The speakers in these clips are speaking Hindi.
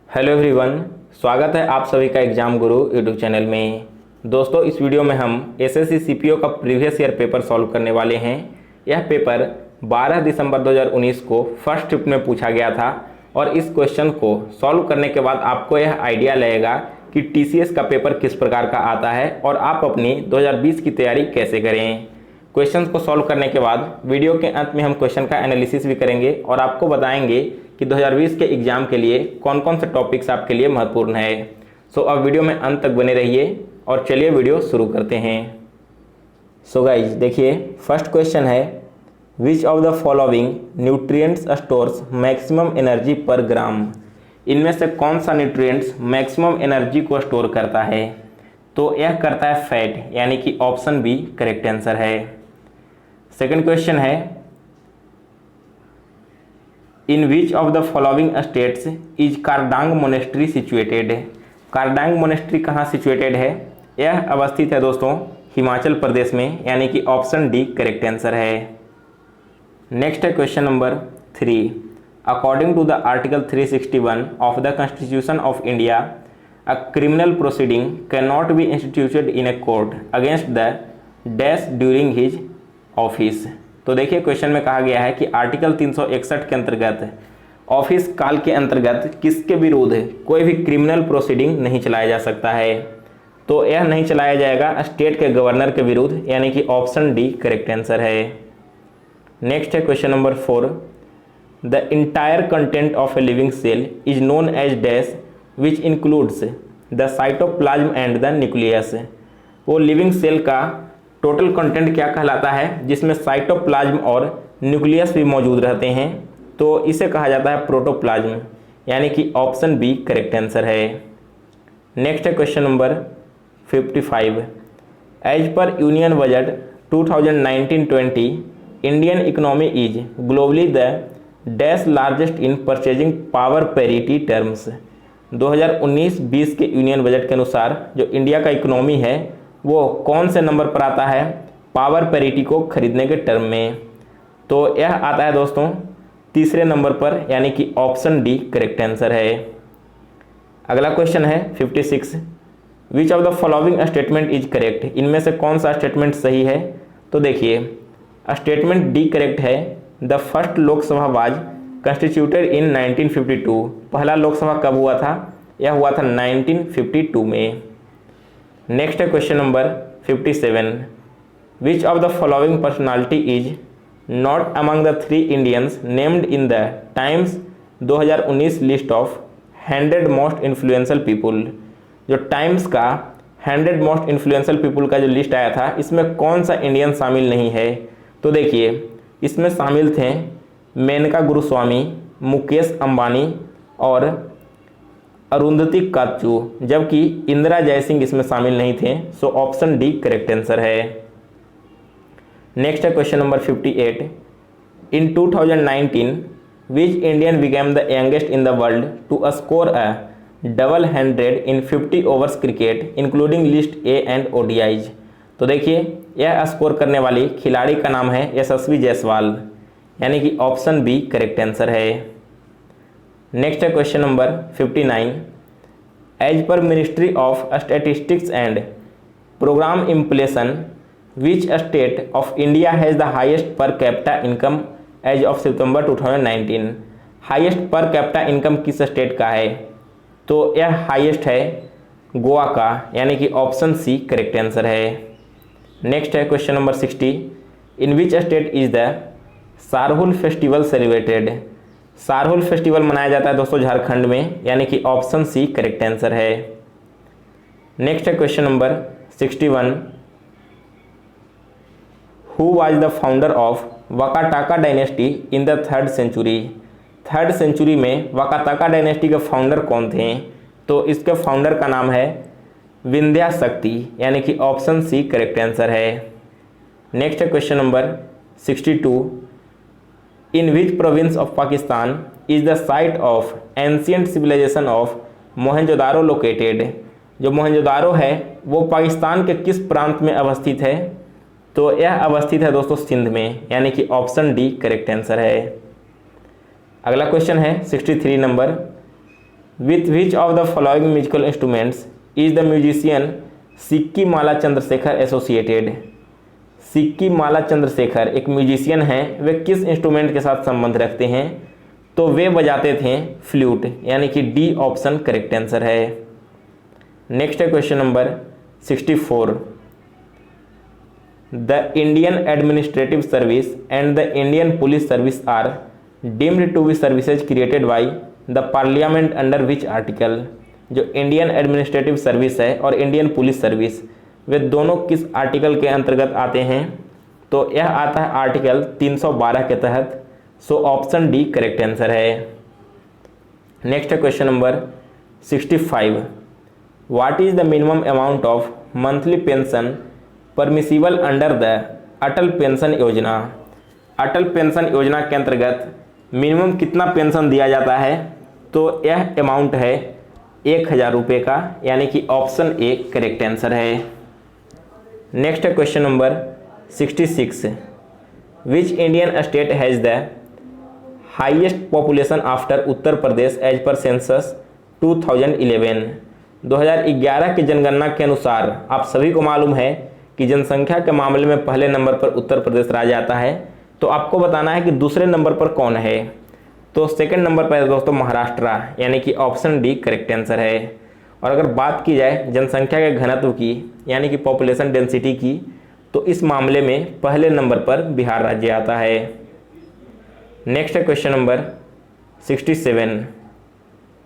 हेलो एवरीवन, स्वागत है आप सभी का एग्जाम गुरु यूट्यूब चैनल में। दोस्तों, इस वीडियो में हम एसएससी सीपीओ का प्रीवियस ईयर पेपर सॉल्व करने वाले हैं। यह पेपर 12 दिसंबर 2019 को फर्स्ट शिफ्ट में पूछा गया था और इस क्वेश्चन को सॉल्व करने के बाद आपको यह आइडिया लगेगा कि टीसीएस का पेपर किस प्रकार का आता है और आप अपनी 2020 की तैयारी कैसे करें। क्वेश्चन को सॉल्व करने के बाद वीडियो के अंत में हम क्वेश्चन का एनालिसिस भी करेंगे और आपको बताएंगे कि 2020 के एग्जाम के लिए कौन कौन से टॉपिक्स आपके लिए महत्वपूर्ण है। सो अब वीडियो में अंत तक बने रहिए और चलिए वीडियो शुरू करते हैं। सो गाइज देखिए, फर्स्ट क्वेश्चन है which of the following nutrients stores maximum energy per gram. इनमें से कौन सा न्यूट्रिएंट्स मैक्सिमम एनर्जी को स्टोर करता है? तो यह करता है फैट, यानी कि ऑप्शन बी करेक्ट आंसर है। सेकंड क्वेश्चन है in which of the following states is Kardang monastery situated. Kardang monastery कहाँ सिचुएटेड है? यह अवस्थित है दोस्तों हिमाचल प्रदेश में, यानी कि ऑप्शन डी करेक्ट आंसर है। नेक्स्ट है question number 3। According to the article 361 of the constitution of India, a criminal proceeding can not be instituted in a court against the dash during his office. तो देखिए, क्वेश्चन में कहा गया है कि आर्टिकल 361 के अंतर्गत ऑफिस काल के अंतर्गत किसके विरुद्ध कोई भी क्रिमिनल प्रोसीडिंग नहीं चलाया जा सकता है। तो यह नहीं चलाया जाएगा स्टेट के गवर्नर के विरुद्ध, यानी कि ऑप्शन डी करेक्ट आंसर है। नेक्स्ट है question number 4। The entire content of a living cell is known as dash which includes the cytoplasm and the nucleus. वो लिविंग सेल का टोटल कंटेंट क्या कहलाता है जिसमें साइटोप्लाज्म और न्यूक्लियस भी मौजूद रहते हैं? तो इसे कहा जाता है प्रोटोप्लाज्म, यानी कि ऑप्शन बी करेक्ट आंसर है। नेक्स्ट है question number 55। As per union budget 2019-20 Indian economy is globally the dash largest in purchasing power parity terms. 2019-20 के यूनियन बजट के अनुसार जो इंडिया का इकोनॉमी है वो कौन से नंबर पर आता है पावर पैरिटी को खरीदने के टर्म में? तो यह आता है दोस्तों तीसरे नंबर पर, यानी कि ऑप्शन डी करेक्ट आंसर है। अगला क्वेश्चन है 56। Which of the following statement is correct. इनमें से कौन सा स्टेटमेंट सही है? तो देखिए, स्टेटमेंट डी करेक्ट है। The first Lok Sabha was constituted in 1952। पहला लोकसभा कब हुआ था? यह हुआ था 1952 में। नेक्स्ट है question number 57। Which of the following personality is not among the 3 Indians named in the times 2019 list of 100 most influential people. जो टाइम्स का 100 मोस्ट इन्फ्लुएंशियल पीपुल का जो लिस्ट आया था, इसमें कौन सा इंडियन शामिल नहीं है? तो देखिए, इसमें शामिल थे मेनका गुरुस्वामी, मुकेश अंबानी और अरुंधति काचू, जबकि इंदिरा जयसिंह इसमें शामिल नहीं थे। So option D correct answer है। नेक्स्ट है question number 58। In 2019 which Indian became the youngest in the world to score a double 100 in 50 overs cricket including list A and ODIs. तो देखिए, यह स्कोर करने वाली खिलाड़ी का नाम है यशस्वी जायसवाल, यानी कि ऑप्शन बी करेक्ट आंसर है। नेक्स्ट है question number 59। As per ministry of statistics and programme implementation which state of India has the highest per capita income as of September 2019। Highest per capita income किस स्टेट का है? तो यह हाईएस्ट है गोवा का, यानी कि ऑप्शन सी करेक्ट आंसर है। नेक्स्ट है question number 60। In which state is the Sarhul festival celebrated. Sarhul festival मनाया जाता है दोस्तों झारखंड में, यानी कि ऑप्शन सी करेक्ट आंसर है। नेक्स्ट है question number 61। Who was the founder of Vakataka dynasty in the 3rd century. 3rd century में वाकाटाका डायनेस्टी के फाउंडर कौन थे? तो इसके फाउंडर का नाम है विंध्या शक्ति, यानी कि ऑप्शन सी करेक्ट आंसर है। नेक्स्ट है question number 62। In which province of Pakistan is the site of ancient civilisation of Mohenjodaro located. जो मोहनजोदारो है वो पाकिस्तान के किस प्रांत में अवस्थित है? तो यह अवस्थित है दोस्तों सिंध में, यानी कि ऑप्शन डी करेक्ट आंसर है। अगला क्वेश्चन है 63 number. With which of the following musical instruments is the musician Sikkil Mala Chandrasekhar associated. Sikkil Mala Chandrasekhar एक म्यूजिशियन हैं, वे किस इंस्ट्रूमेंट के साथ संबंध रखते हैं? तो वे बजाते थे फ्लूट, यानी कि डी ऑप्शन करेक्ट आंसर है। नेक्स्ट है question number 64। The Indian administrative service and the Indian police service are deemed to be services created by the parliament under which article. जो इंडियन एडमिनिस्ट्रेटिव सर्विस है और इंडियन पुलिस सर्विस, वे दोनों किस आर्टिकल के अंतर्गत आते हैं? तो यह आता है आर्टिकल 312 के तहत। सो ऑप्शन डी करेक्ट आंसर है। नेक्स्ट है question number 65। What is the minimum amount of monthly pension permissible under the Atal pension योजना। अटल पेंशन योजना के अंतर्गत मिनिमम कितना पेंशन दिया जाता है? तो यह अमाउंट है 1000 रुपये का, यानी कि ऑप्शन ए करेक्ट आंसर है। नेक्स्ट है question number 66। Which Indian state has the highest population after Uttar Pradesh as per census 2011। 2011 की जनगणना के अनुसार आप सभी को मालूम है कि जनसंख्या के मामले में पहले नंबर पर उत्तर प्रदेश राज्य आता है। तो आपको बताना है कि दूसरे नंबर पर कौन है। तो सेकंड नंबर पर है दोस्तों महाराष्ट्र, यानी कि ऑप्शन डी करेक्ट आंसर है। और अगर बात की जाए जनसंख्या के घनत्व की, यानी कि पॉपुलेशन डेंसिटी की, तो इस मामले में पहले नंबर पर बिहार राज्य आता है। नेक्स्ट है question number 67।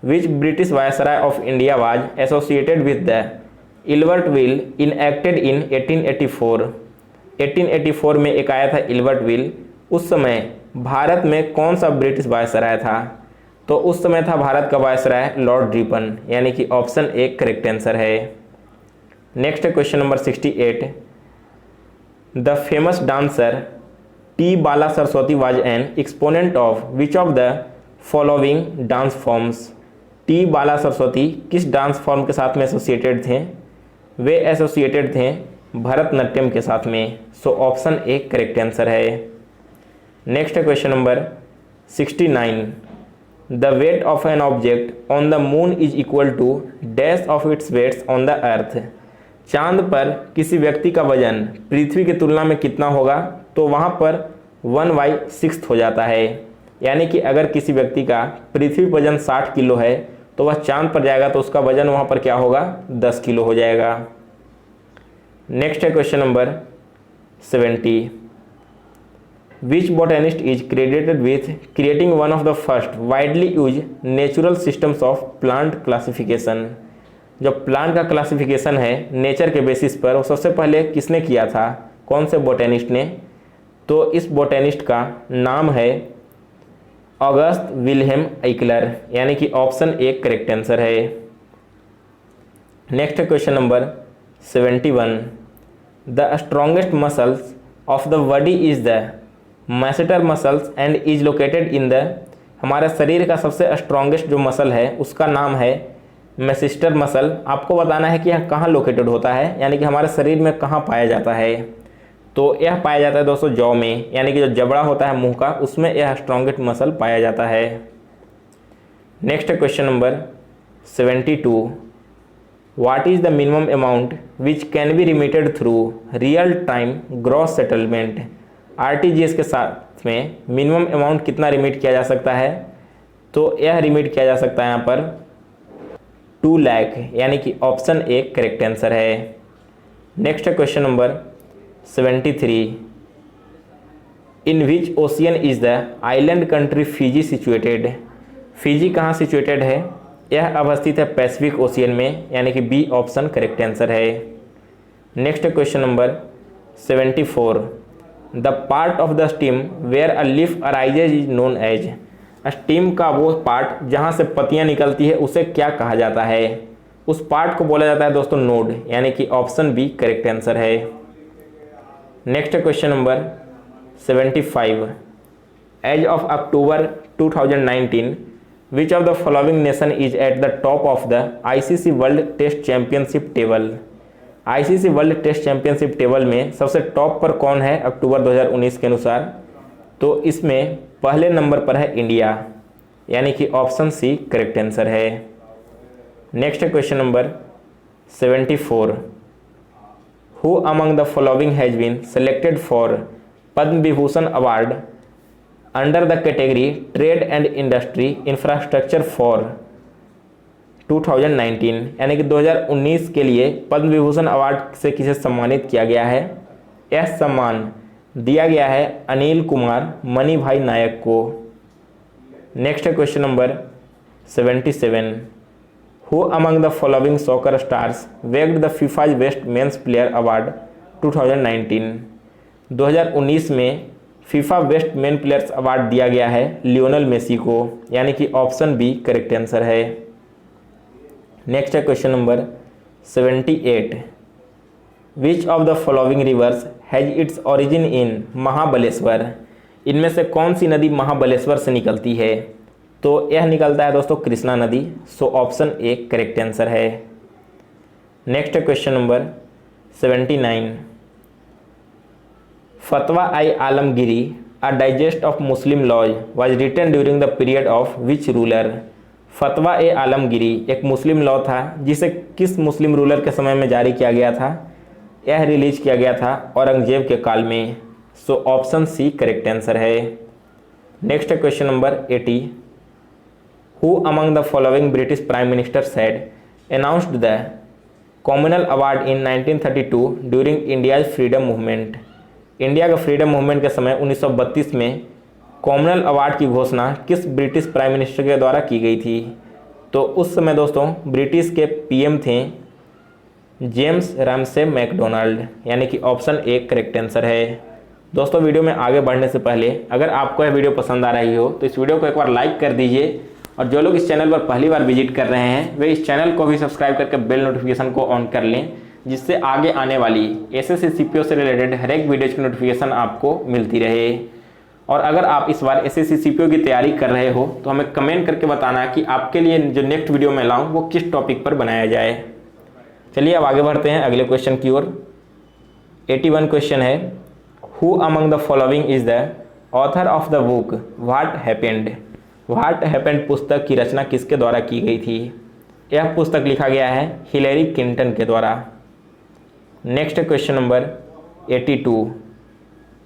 Which British viceroy of India was associated with the Ilbert bill enacted in 1884। 1884 में एक आया था इल्बर्ट विल। उस समय भारत में कौन सा ब्रिटिश वायसराय था? तो उस समय था भारत का वायसराय लॉर्ड रिपन, यानी कि ऑप्शन ए करेक्ट आंसर है। नेक्स्ट है question number 68। The famous dancer T Bala Saraswati was an exponent of which of the following dance forms. T Bala Saraswati किस डांस फॉर्म के साथ में एसोसिएटेड थे? वे एसोसिएटेड थे भरतनाट्यम के साथ में। So option A correct answer है। नेक्स्ट है question number 69। The weight of an object on the moon is equal to dash of its weights on the earth. चांद पर किसी व्यक्ति का वजन पृथ्वी की तुलना में कितना होगा? तो वहाँ पर 1/6 हो जाता है, यानी कि अगर किसी व्यक्ति का पृथ्वी वजन 60 किलो है तो वह चांद पर जाएगा तो उसका वजन वहाँ पर क्या होगा? 10 किलो हो जाएगा। नेक्स्ट है question number 70। Which botanist is credited with creating one of the first widely use natural systems of plant classification. जो प्लांट का क्लासिफिकेशन है नेचर के बेसिस पर, वो सबसे पहले किसने किया था? कौन से बोटेनिस्ट ने? तो इस बोटेनिस्ट का नाम है ऑगस्ट विल्हेम आइकलर, यानी कि ऑप्शन ए करेक्ट आंसर है। Next question number 71। The strongest muscles of the body is the masseter muscles and is located in the. हमारे शरीर का सबसे स्ट्रॉन्गेस्ट जो मसल है उसका नाम है मैसेस्टर मसल। आपको बताना है कि यह कहाँ लोकेटेड होता है, यानी कि हमारे शरीर में कहाँ पाया जाता है। तो यह पाया जाता है दोस्तों जॉ में, यानी कि जो जबड़ा होता है मुंह का, उसमें यह स्ट्रॉन्गेस्ट मसल पाया जाता है। Next question number 72। What is the minimum amount which can be remitted through real time gross settlement. RTGS के साथ में मिनिमम अमाउंट कितना रिमिट किया जा सकता है? तो यह रिमिट किया जा सकता है यहाँ पर 2 लाख, यानी कि ऑप्शन ए करेक्ट आंसर है। Next question number 73। In which ocean is the island country Fiji situated. Fiji कहाँ सिचुएटेड है? यह अवस्थित है पैसिफिक ओशियन में, यानी कि बी ऑप्शन करेक्ट आंसर है। Next question number 74। The part of the stem where a leaf arises is known as. Stem का वो पार्ट जहाँ से पत्तियाँ निकलती है उसे क्या कहा जाता है? उस पार्ट को बोला जाता है दोस्तों नोड, यानी कि ऑप्शन बी करेक्ट आंसर है। Next question number 75। As of October 2019 which of the following nation is at the top of the ICC world test championship table. ICC world test championship table में सबसे टॉप पर कौन है अक्टूबर 2019 के अनुसार? तो इसमें पहले नंबर पर है इंडिया, यानी कि ऑप्शन सी करेक्ट आंसर है। Next question number 74, who among the following has been selected for Padma Vibhushan award under the category trade and industry infrastructure for 2019, यानी कि 2019 के लिए पद्म विभूषण अवार्ड से किसे सम्मानित किया गया है? यह सम्मान दिया गया है अनिल कुमार मणिभाई नायक को। Next question number 77, who among the following soccer stars bagged the FIFA's best men's player award 2019, 2019 में FIFA best men players award दिया गया है लियोनल मेसी को, यानी कि ऑप्शन बी करेक्ट आंसर है। नेक्स्ट है question number 78, which of the following rivers has its origin in Mahabaleshwar, इनमें से कौन सी नदी महाबलेश्वर से निकलती है? तो यह निकलता है दोस्तों कृष्णा नदी, so option A correct answer है। Next question number 79, Fatawa i Alamgiri a digest of Muslim laws was written during the period of which ruler, Fatawa e Alamgiri एक मुस्लिम लॉ था जिसे किस मुस्लिम रूलर के समय में जारी किया गया था? यह रिलीज किया गया था औरंगजेब के काल में, so option C correct answer है। Next question number 80, who among the following British prime minister said announced the commonwealth award in 1932 during India's freedom movement, India का फ्रीडम मूवमेंट के समय 1932 में कॉमनवेल्थ अवार्ड की घोषणा किस ब्रिटिश प्राइम मिनिस्टर के द्वारा की गई थी? तो उस समय दोस्तों ब्रिटिश के पीएम थे जेम्स रैमसे मैकडोनाल्ड, यानी कि ऑप्शन ए करेक्ट आंसर है। दोस्तों वीडियो में आगे बढ़ने से पहले अगर आपको यह वीडियो पसंद आ रही हो तो इस वीडियो को एक बार लाइक कर दीजिए, और जो लोग इस चैनल पर पहली बार विजिट कर रहे हैं वे इस चैनल को भी सब्सक्राइब करके बेल नोटिफिकेशन को ऑन कर लें, जिससे आगे आने वाली एसएससी सीपीओ से रिलेटेड हर एक वीडियोज की नोटिफिकेशन आपको मिलती रहे। और अगर आप इस बार एसएससी सीपीओ की तैयारी कर रहे हो तो हमें कमेंट करके बताना कि आपके लिए जो नेक्स्ट वीडियो मैं लाऊं वो किस टॉपिक पर बनाया जाए। चलिए अब आगे बढ़ते हैं अगले क्वेश्चन की ओर। 81 क्वेश्चन है, who among the following is the author of the book what happened, what happened पुस्तक की रचना किसके द्वारा की गई थी? यह पुस्तक लिखा गया है हिलेरी क्लिंटन के द्वारा। Next question number 82,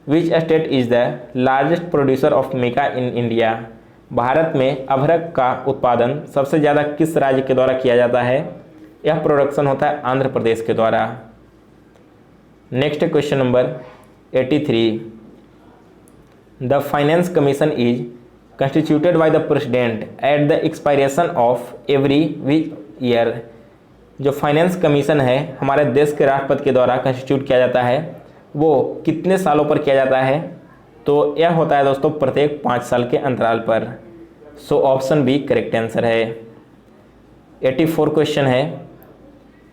which state is the largest producer of mica in India, Bharat में अभ्रक का उत्पादन सबसे ज़्यादा किस राज्य के द्वारा किया जाता है? यह प्रोडक्शन होता है आंध्र प्रदेश के द्वारा। Next question number 83, the finance commission is constituted by the president at the expiration of every year, जो फाइनेंस कमीशन है हमारे देश के राष्ट्रपति के द्वारा कंस्टिट्यूट किया जाता है वो कितने सालों पर किया जाता है? तो यह होता है दोस्तों प्रत्येक 5 साल के अंतराल पर, so option B correct answer है। 84 क्वेश्चन है,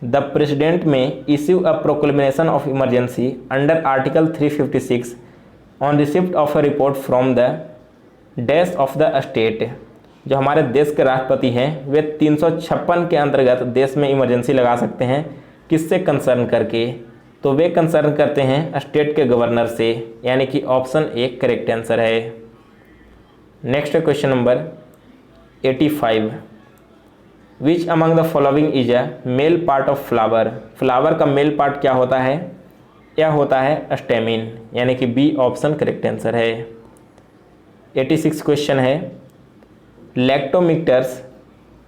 the president may issue a proclamation of emergency under article 356 on receipt of a report from the dash of the state, जो हमारे देश के राष्ट्रपति हैं वे 356 के अंतर्गत देश में इमरजेंसी लगा सकते हैं किससे कंसर्न करके? तो वे कंसर्न करते हैं स्टेट के गवर्नर से, यानी कि ऑप्शन ए करेक्ट आंसर है। Next question number 85, which among the following is a male part of flower, flower का मेल पार्ट क्या होता है? यह होता है स्टेमिन, यानी कि बी ऑप्शन करेक्ट आंसर है। 86 क्वेश्चन है, lactometers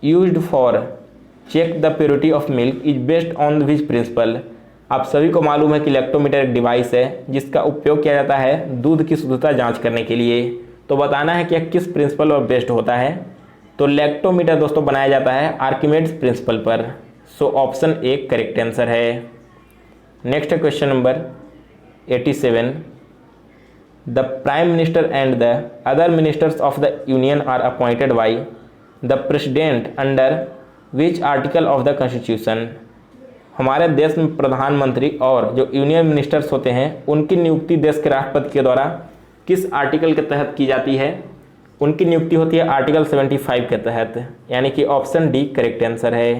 used for check the purity of milk is based on which principle, आप सभी को मालूम है कि लैक्टोमीटर एक डिवाइस है जिसका उपयोग किया जाता है दूध की शुद्धता जांच करने के लिए, तो बताना है कि यह किस प्रिंसिपल पर बेस्ड होता है? तो लैक्टोमीटर दोस्तों बनाया जाता है आर्किमेड्स प्रिंसिपल पर, so option A correct answer है। Next question number 87, the prime minister and the other ministers of the union are appointed by the president under which article of the constitution, हमारे देश में प्रधानमंत्री और जो यूनियन मिनिस्टर्स होते हैं उनकी नियुक्ति देश के राष्ट्रपति के द्वारा किस आर्टिकल के तहत की जाती है? उनकी नियुक्ति होती है आर्टिकल 75 के तहत, यानी कि ऑप्शन डी करेक्ट आंसर है।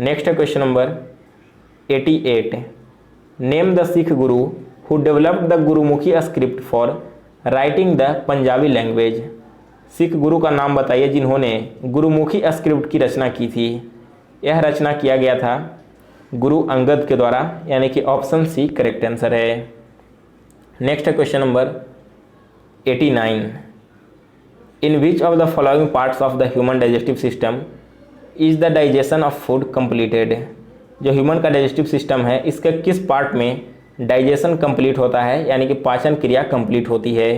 Next question number 88, name the Sikh guru who developed the Gurmukhi script for writing the Punjabi language, Sikh guru का नाम बताइए जिन्होंने गुरुमुखी स्क्रिप्ट की रचना की थी। यह रचना किया गया था गुरु अंगद के द्वारा, यानी कि ऑप्शन सी करेक्ट आंसर है। नेक्स्ट है question number 89। In which of the following parts of the human digestive system is the digestion of food completed. जो ह्यूमन का डाइजेस्टिव सिस्टम है, इसके किस पार्ट में डाइजेशन कंप्लीट होता है, यानी कि पाचन क्रिया कंप्लीट होती है।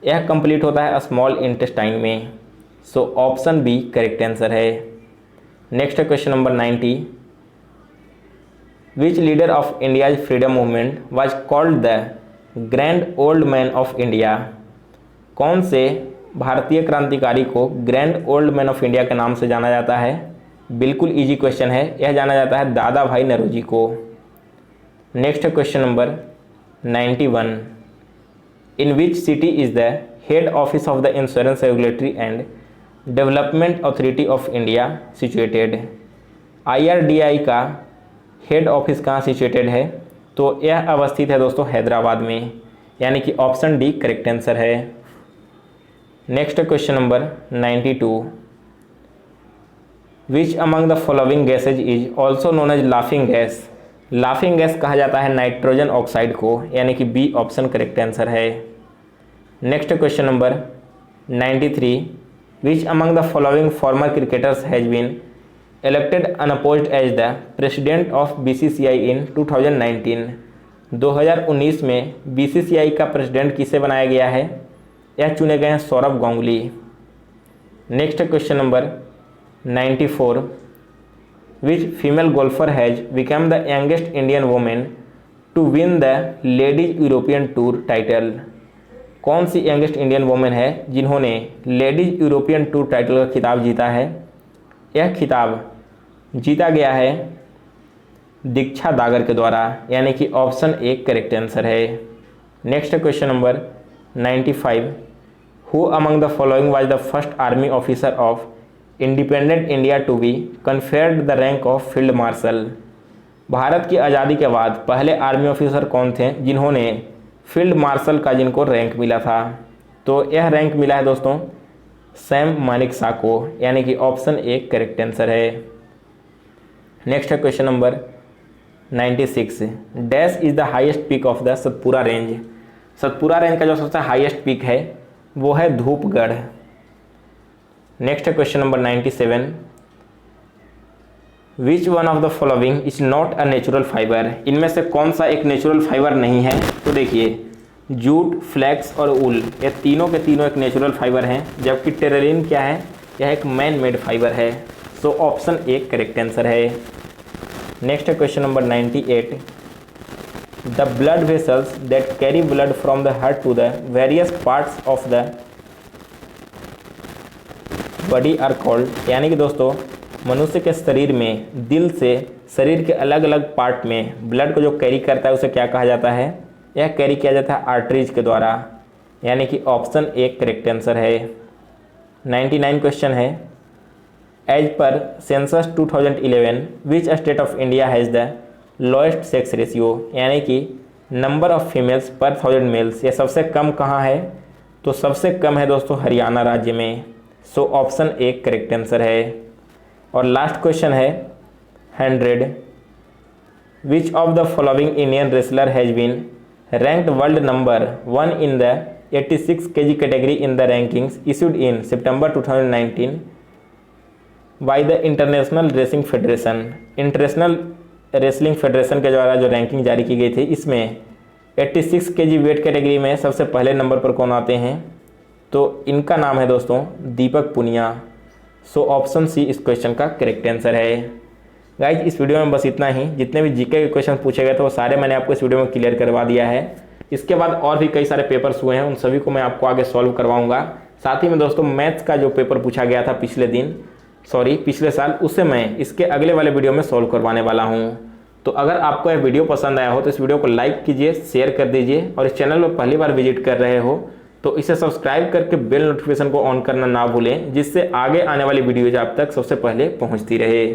यह कंप्लीट होता है स्मॉल इंटेस्टाइन में। So option B correct answer है। नेक्स्ट है question number 90। Which leader of India's freedom movement was called the grand old man of India. कौन से भारतीय क्रांतिकारी को grand old man of India के नाम से जाना जाता है। बिल्कुल इजी क्वेश्चन है, यह जाना जाता है दादा भाई नौरोजी को। Next question number 91। In which city is the head office of the insurance regulatory and development authority of India situated. IRDAI का हेड ऑफिस कहाँ सिचुएटेड है, तो यह अवस्थित है दोस्तों हैदराबाद में, यानी कि ऑप्शन डी करेक्ट आंसर है। Next question number 92। Which among the following gases is also known as laughing gas. Laughing gas कहा जाता है नाइट्रोजन ऑक्साइड को, यानी कि बी ऑप्शन करेक्ट आंसर है। Next question number 93। Which among the following former cricketers has been elected unopposed as the president of BCCI in 2019। 2019 में BCCI का प्रेसिडेंट किसे बनाया गया है, यह चुने गए हैं Saurabh Ganguly. Next question number 94। Which female golfer has become the youngest Indian women to win the ladies European tour title. कौन सी यंगेस्ट इंडियन वुमेन है जिन्होंने लेडीज यूरोपियन टूर टाइटल का खिताब जीता है। यह खिताब जीता गया है दीक्षा दागर के द्वारा, यानी कि ऑप्शन ए करेक्ट आंसर है। Next question number 95। Who among the following was the first army officer of independent India to be conferred the rank of field marshal. Bharat की आज़ादी के बाद पहले आर्मी ऑफिसर कौन थे जिन्होंने फील्ड मार्शल का जिनको रैंक मिला था, तो यह रैंक मिला है दोस्तों सैम मानेकशॉ को, यानी कि ऑप्शन ए करेक्ट आंसर है। नेक्स्ट है question number 96। Dash is the highest peak of the Satpura range. Satpura range का जो सबसे हाईएस्ट पीक है वो है धूपगढ़। नेक्स्ट है question number 97। Which one of the following is not a natural fibre. इनमें से कौन सा एक नेचुरल फाइबर नहीं है, तो देखिए जूट, फ्लैक्स और ऊल, ये तीनों के तीनों एक नेचुरल फाइबर हैं, जबकि टेरेलिन क्या है, यह एक मैन मेड फाइबर है। So option A correct answer है। Next question number 98। The blood vessels that carry blood from the heart to the various parts of the body are called. यानी कि दोस्तों मनुष्य के शरीर में दिल से शरीर के अलग अलग पार्ट में ब्लड को जो कैरी करता है उसे क्या कहा जाता है, यह कैरी किया जाता है आर्टरीज के द्वारा, यानी कि ऑप्शन ए करेक्ट आंसर है। 99 क्वेश्चन है। As per census 2011 which state of India has the lowest sex ratio. यानी कि नंबर ऑफ फीमेल्स पर 1000 मेल्स, यह सबसे कम कहाँ है, तो सबसे कम है दोस्तों हरियाणा राज्य में। So option A correct answer है। और लास्ट क्वेश्चन है 100। Which of the following Indian wrestler has been ranked world number 1 in the 86 kg category in the rankings issued in September 2019 by the International Wrestling Federation। International wrestling federation के द्वारा जो रैंकिंग जारी की गई थी, इसमें 86 kg वेट कैटेगरी में सबसे पहले नंबर पर कौन आते हैं, तो इनका नाम है दोस्तों दीपक पुनिया। सो ऑप्शन सी इस क्वेश्चन का करेक्ट आंसर है। गाइज इस वीडियो में बस इतना ही। जितने भी जीके के क्वेश्चन पूछे गए थे वो सारे मैंने आपको इस वीडियो में क्लियर करवा दिया है। इसके बाद और भी कई सारे पेपर्स हुए हैं, उन सभी को मैं आपको आगे सॉल्व करवाऊंगा। साथ ही में दोस्तों मैथ्स का जो पेपर पूछा गया था पिछले साल, उसे मैं इसके अगले वाले वीडियो में सॉल्व करवाने वाला हूँ। तो अगर आपको यह वीडियो पसंद आया हो तो इस वीडियो को लाइक कीजिए, शेयर कर दीजिए, और इस चैनल में पहली बार विजिट कर रहे हो तो इसे सब्सक्राइब करके बेल नोटिफिकेशन को ऑन करना ना भूलें, जिससे आगे आने वाली वीडियोज आप तक सबसे पहले पहुँचती रहे।